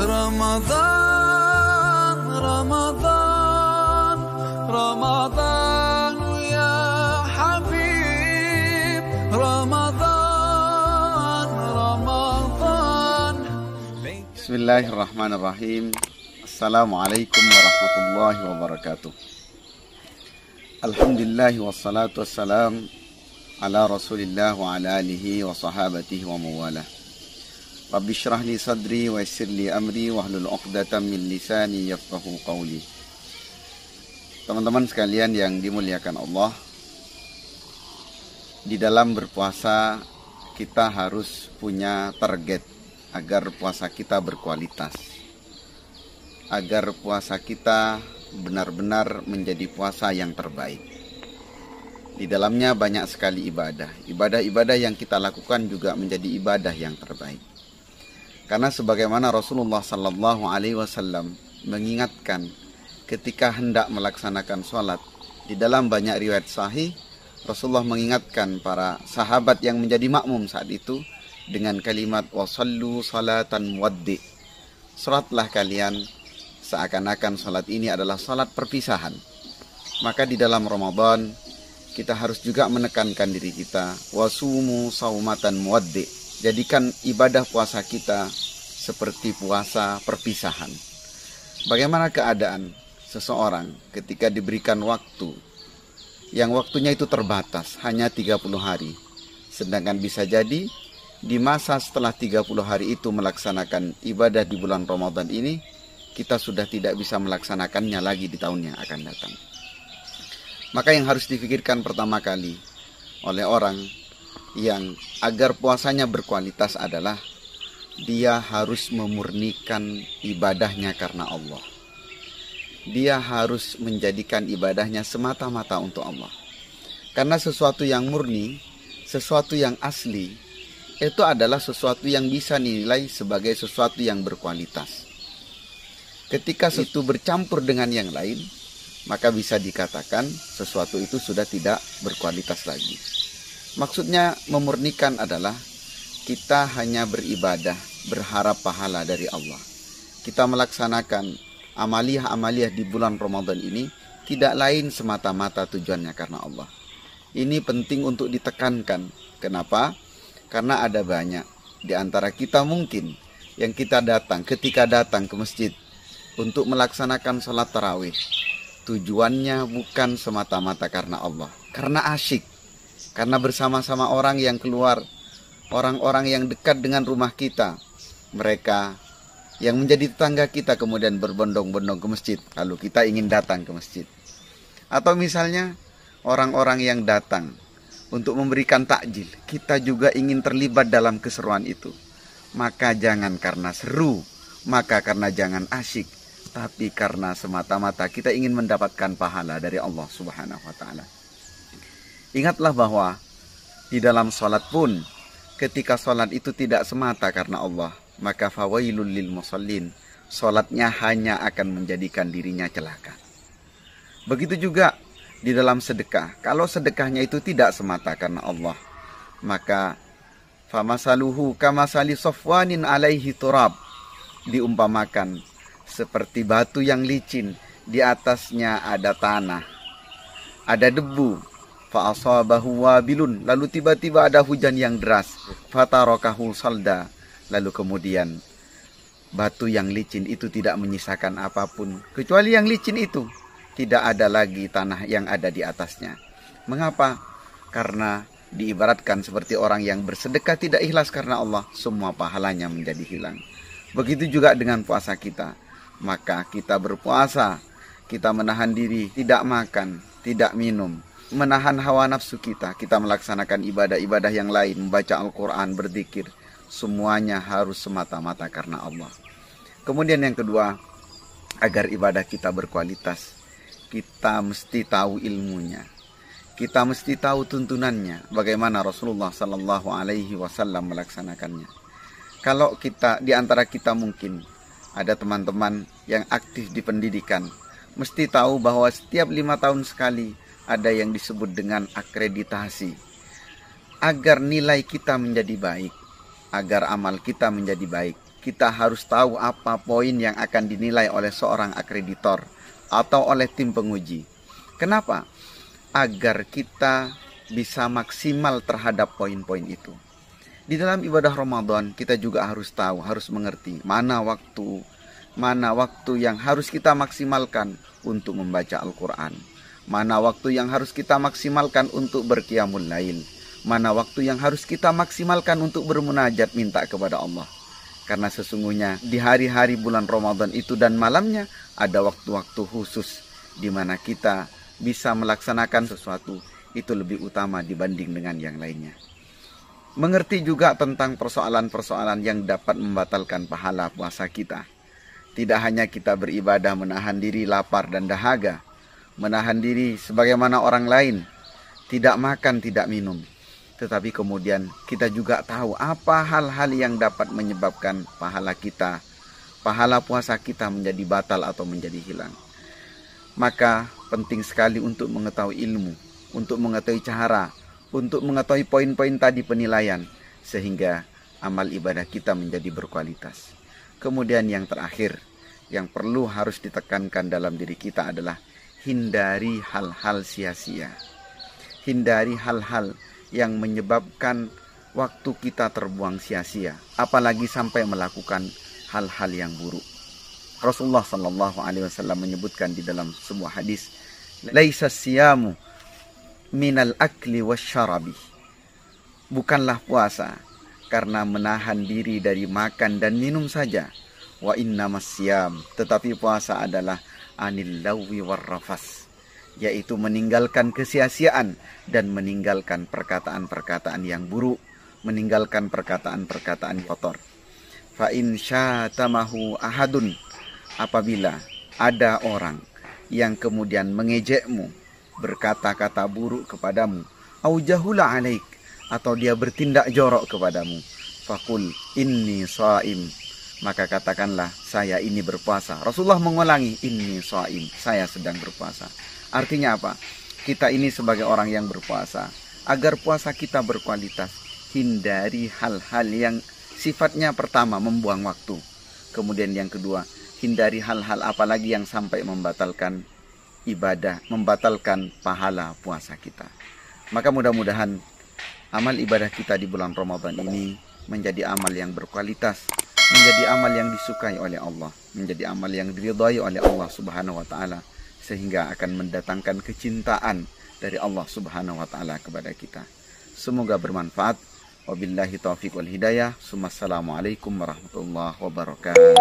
رمضان رمضان رمضان يا حبيب رمضان رمضان. Bismillahirrahmanirrahim. Assalamualaikum warahmatullahi wabarakatuh. Alhamdulillah wassalatu wassalam ala rasulillah wa ala alihi wa sahabatihi wa mawalah. Rabbi syrah li sadri wa yassir li amri wahlul 'uqdatam min lisani yafqahu qawli. Teman-teman sekalian yang dimuliakan Allah, di dalam berpuasa kita harus punya target agar puasa kita berkualitas, agar puasa kita benar-benar menjadi puasa yang terbaik. Di dalamnya banyak sekali ibadah yang kita lakukan juga menjadi ibadah yang terbaik. Karena sebagaimana Rasulullah sallallahu alaihi wasallam mengingatkan ketika hendak melaksanakan sholat, di dalam banyak riwayat sahih Rasulullah mengingatkan para sahabat yang menjadi makmum saat itu dengan kalimat wasallu salatan muwaddi. Salatlah kalian seakan-akan salat ini adalah salat perpisahan. Maka di dalam Ramadan kita harus juga menekankan diri kita, wasumu saumatan muwaddi. Jadikan ibadah puasa kita seperti puasa perpisahan. Bagaimana keadaan seseorang ketika diberikan waktu yang waktunya itu terbatas, hanya 30 hari. Sedangkan bisa jadi di masa setelah 30 hari itu melaksanakan ibadah di bulan Ramadan ini, kita sudah tidak bisa melaksanakannya lagi di tahun yang akan datang. Maka yang harus difikirkan pertama kali oleh orang yang agar puasanya berkualitas adalah dia harus memurnikan ibadahnya karena Allah. Dia harus menjadikan ibadahnya semata-mata untuk Allah. Karena sesuatu yang murni, sesuatu yang asli, itu adalah sesuatu yang bisa dinilai sebagai sesuatu yang berkualitas. Ketika itu bercampur dengan yang lain, maka bisa dikatakan sesuatu itu sudah tidak berkualitas lagi. Maksudnya memurnikan adalah kita hanya beribadah, berharap pahala dari Allah. Kita melaksanakan amaliyah-amaliyah di bulan Ramadan ini tidak lain semata-mata tujuannya karena Allah. Ini penting untuk ditekankan. Kenapa? Karena ada banyak di antara kita mungkin yang kita ketika datang ke masjid untuk melaksanakan sholat tarawih, tujuannya bukan semata-mata karena Allah, karena asyik. Karena bersama-sama orang yang keluar, orang-orang yang dekat dengan rumah kita, mereka yang menjadi tetangga kita kemudian berbondong-bondong ke masjid, lalu kita ingin datang ke masjid. Atau misalnya orang-orang yang datang untuk memberikan takjil, kita juga ingin terlibat dalam keseruan itu. Maka jangan karena seru, maka karena jangan asyik, tapi karena semata-mata kita ingin mendapatkan pahala dari Allah Subhanahu wa ta'ala. Ingatlah bahwa di dalam sholat pun, ketika sholat itu tidak semata karena Allah, maka fawailul lil musallin, sholatnya hanya akan menjadikan dirinya celaka. Begitu juga di dalam sedekah, kalau sedekahnya itu tidak semata karena Allah, maka famasaluhu kamasali safwanin alaihi turab, diumpamakan seperti batu yang licin, di atasnya ada tanah, ada debu. Fa'asabahu wabilun, lalu tiba-tiba ada hujan yang deras, fatarakahu salda, lalu kemudian batu yang licin itu tidak menyisakan apapun kecuali yang licin itu, tidak ada lagi tanah yang ada di atasnya. Mengapa? Karena diibaratkan seperti orang yang bersedekah tidak ikhlas karena Allah, semua pahalanya menjadi hilang. Begitu juga dengan puasa kita. Maka kita berpuasa, kita menahan diri, tidak makan, tidak minum, menahan hawa nafsu kita melaksanakan ibadah-ibadah yang lain, membaca Al-Quran, berzikir, semuanya harus semata-mata karena Allah. Kemudian yang kedua, agar ibadah kita berkualitas, kita mesti tahu ilmunya, kita mesti tahu tuntunannya, bagaimana Rasulullah Sallallahu Alaihi Wasallam melaksanakannya. Kalau kita di antara kita mungkin ada teman-teman yang aktif di pendidikan, mesti tahu bahwa setiap 5 tahun sekali ada yang disebut dengan akreditasi. Agar nilai kita menjadi baik, agar amal kita menjadi baik, kita harus tahu apa poin yang akan dinilai oleh seorang akreditor atau oleh tim penguji. Kenapa? Agar kita bisa maksimal terhadap poin-poin itu. Di dalam ibadah Ramadan kita juga harus tahu, harus mengerti mana waktu yang harus kita maksimalkan untuk membaca Al-Quran, mana waktu yang harus kita maksimalkan untuk berqiyamul lail, mana waktu yang harus kita maksimalkan untuk bermunajat minta kepada Allah. Karena sesungguhnya di hari-hari bulan Ramadan itu dan malamnya ada waktu-waktu khusus di mana kita bisa melaksanakan sesuatu itu lebih utama dibanding dengan yang lainnya. Mengerti juga tentang persoalan-persoalan yang dapat membatalkan pahala puasa kita. Tidak hanya kita beribadah menahan diri lapar dan dahaga, menahan diri sebagaimana orang lain, tidak makan, tidak minum. Tetapi kemudian kita juga tahu apa hal-hal yang dapat menyebabkan pahala kita, pahala puasa kita menjadi batal atau menjadi hilang. Maka penting sekali untuk mengetahui ilmu, untuk mengetahui cara, untuk mengetahui poin-poin tadi penilaian, sehingga amal ibadah kita menjadi berkualitas. Kemudian yang terakhir, yang perlu harus ditekankan dalam diri kita adalah hindari hal-hal sia-sia. Hindari hal-hal yang menyebabkan waktu kita terbuang sia-sia, apalagi sampai melakukan hal-hal yang buruk. Rasulullah sallallahu alaihi wasallam menyebutkan di dalam sebuah hadis, "Laisa siyamu minal akli wasyarabi." Bukanlah puasa karena menahan diri dari makan dan minum saja. Wa innamas siyam, tetapi puasa adalah anil lawi warrafas, yaitu meninggalkan kesia-siaan dan meninggalkan perkataan-perkataan yang buruk, meninggalkan perkataan-perkataan kotor. Fa in syatamahu ahadun, apabila ada orang yang kemudian mengejekmu, berkata-kata buruk kepadamu, au jahula alaik, atau dia bertindak jorok kepadamu, faqul inni shaim, maka katakanlah saya ini berpuasa. Rasulullah mengulangi inni shaim, saya sedang berpuasa. Artinya apa? Kita ini sebagai orang yang berpuasa, agar puasa kita berkualitas, hindari hal-hal yang sifatnya pertama membuang waktu. Kemudian yang kedua, hindari hal-hal apalagi yang sampai membatalkan ibadah, membatalkan pahala puasa kita. Maka mudah-mudahan amal ibadah kita di bulan Ramadan ini menjadi amal yang berkualitas, menjadi amal yang disukai oleh Allah, menjadi amal yang diridhai oleh Allah Subhanahu wa taala, sehingga akan mendatangkan kecintaan dari Allah Subhanahu wa taala kepada kita. Semoga bermanfaat. Wabillahi taufiq wal hidayah. Assalamualaikum warahmatullahi wabarakatuh.